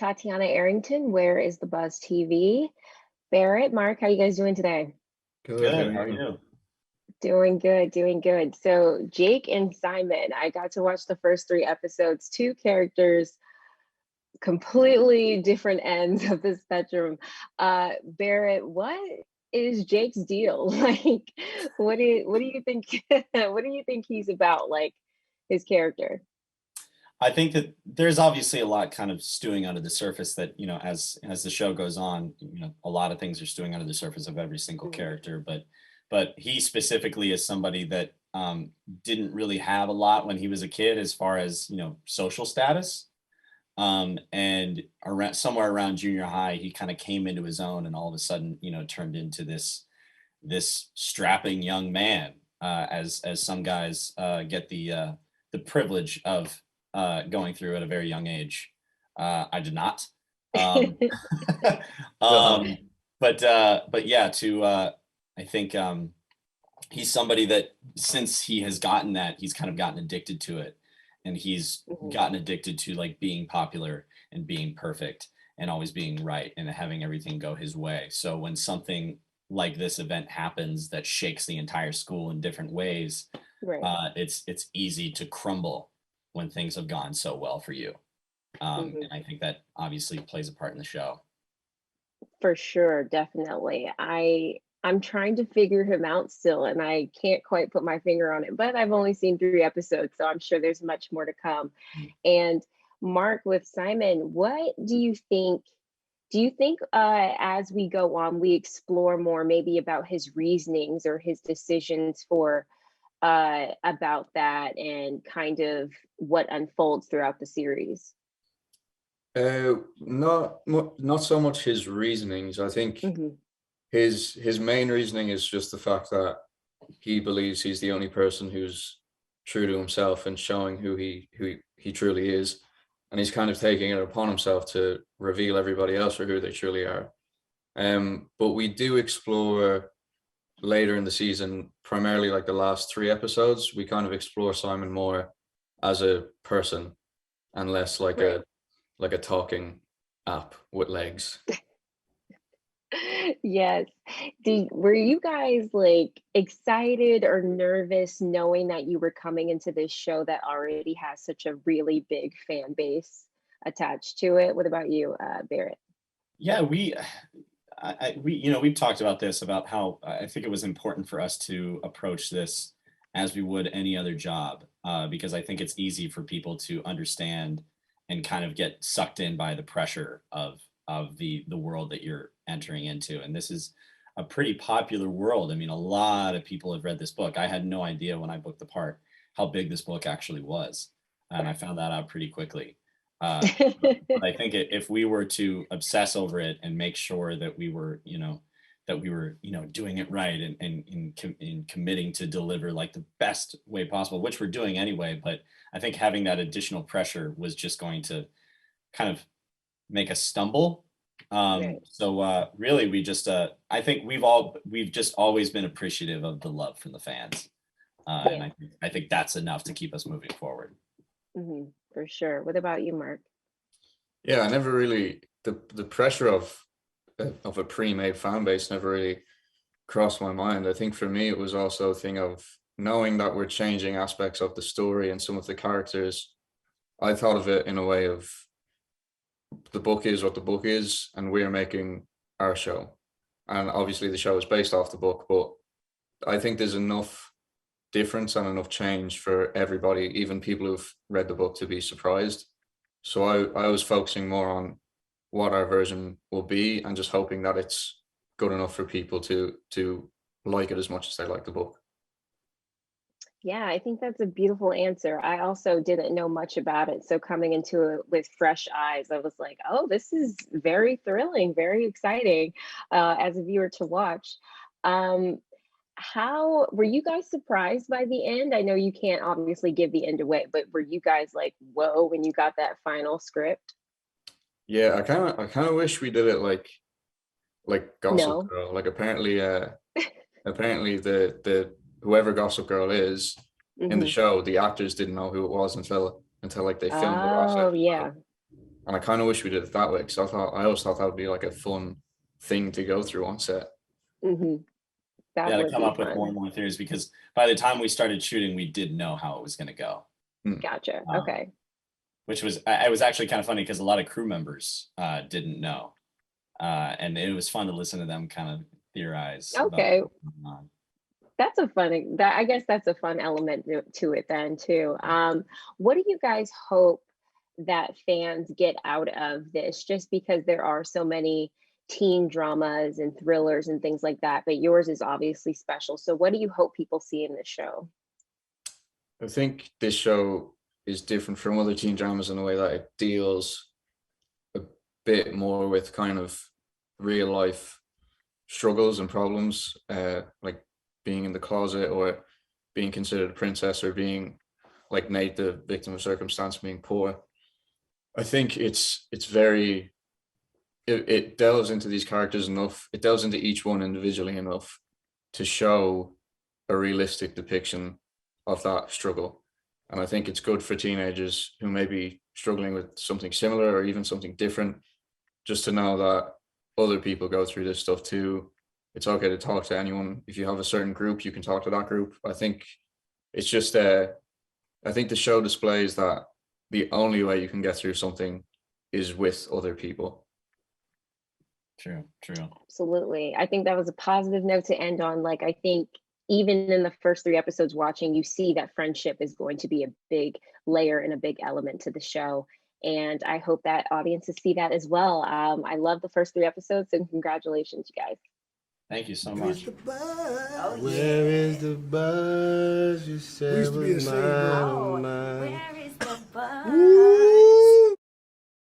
Tatiana Arrington. Where is the Buzz TV? Barrett, Mark, how you guys doing today? Good. How are you? Doing good, doing good. So Jake and Simon, I got to watch the first 3 episodes, 2 characters, completely different ends of the spectrum. Barrett, what is Jake's deal? Like, what do you think? What do you think he's about? Like, his character. I think that there's obviously a lot kind of stewing under the surface that, as the show goes on, a lot of things are stewing under the surface of every single character. But he specifically is somebody that didn't really have a lot when he was a kid as far as, social status. And somewhere around junior high, he kind of came into his own and all of a sudden, turned into this strapping young man, as some guys get the privilege of going through at a very young age. I did not. But yeah, I think he's somebody that since he has gotten that, he's kind of gotten addicted to it. And he's gotten addicted to like being popular and being perfect and always being right and having everything go his way. So when something like this event happens that shakes the entire school in different ways, right. It's easy to crumble when things have gone so well for you. And I think that obviously plays a part in the show. For sure, definitely. I'm trying to figure him out still, and I can't quite put my finger on it, but I've only seen 3 episodes, so I'm sure there's much more to come. And Mark, with Simon, what do you think? Do you think as we go on, we explore more maybe about his reasonings or his decisions for about that and kind of what unfolds throughout the series? Not so much his reasonings. I think his main reasoning is just the fact that he believes he's the only person who's true to himself and showing who he truly is, and he's kind of taking it upon himself to reveal everybody else for who they truly are. But we do explore later in the season, primarily like the last 3 episodes, we kind of explore Simon more as a person and less like a talking app with legs. Yes. Were you guys like excited or nervous knowing that you were coming into this show that already has such a really big fan base attached to it? What about you, Barrett? Yeah, we've talked about this, about how I think it was important for us to approach this as we would any other job, because I think it's easy for people to understand and kind of get sucked in by the pressure of the world that you're entering into. And this is a pretty popular world. I mean, a lot of people have read this book. I had no idea when I booked the part how big this book actually was. And I found that out pretty quickly. But I think if we were to obsess over it and make sure that we were, doing it right and committing to deliver like the best way possible, which we're doing anyway. But I think having that additional pressure was just going to kind of make us stumble. Right. So really, we just I think we've just always been appreciative of the love from the fans, and I think that's enough to keep us moving forward. For sure. What about you, Mark? Yeah, I never really the pressure of a pre-made fan base never really crossed my mind. I think for me it was also a thing of knowing that we're changing aspects of the story and some of the characters. I thought of it in a way of the book is what the book is, and we're making our show. And obviously the show is based off the book, but I think there's enough difference and enough change for everybody, even people who've read the book, to be surprised. So I was focusing more on what our version will be and just hoping that it's good enough for people to like it as much as they like the book. Yeah, I think that's a beautiful answer. I also didn't know much about it. So coming into it with fresh eyes, I was like, oh, this is very thrilling, very exciting as a viewer to watch. How were you guys surprised by the end? I know you can't obviously give the end away, but were you guys like, whoa, when you got that final script? Yeah, I kind of wish we did it like Gossip Girl. Like apparently the whoever Gossip Girl is in the show, the actors didn't know who it was until like they filmed the last episode. Yeah. And I kind of wish we did it that way, because I always thought that would be like a fun thing to go through on set. Mm-hmm. That Yeah, to would come be up with fun. more and more theories, because by the time we started shooting, we did know how it was going to go. Gotcha. Okay. Which was, it was actually kind of funny because a lot of crew members didn't know. And it was fun to listen to them kind of theorize. Okay. About what's going on. That's a funny, that I guess that's a fun element to it then too. What do you guys hope that fans get out of this? Just because there are so many teen dramas and thrillers and things like that, but yours is obviously special. So what do you hope people see in this show? I think this show is different from other teen dramas in the way that it deals a bit more with kind of real life struggles and problems, like being in the closet, or being considered a princess, or being like Nate, the victim of circumstance, being poor. I think it's very, it delves into these characters enough, it delves into each one individually enough to show a realistic depiction of that struggle. And I think it's good for teenagers who may be struggling with something similar or even something different, just to know that other people go through this stuff too. It's okay to talk to anyone. If you have a certain group, you can talk to that group. I think it's just, I think the show displays that the only way you can get through something is with other people. True. Absolutely. I think that was a positive note to end on. Like, I think even in the first 3 episodes watching, you see that friendship is going to be a big layer and a big element to the show. And I hope that audiences see that as well. I love the first 3 episodes, and congratulations, you guys. Thank you so much. Where is the buzz? You said was mine.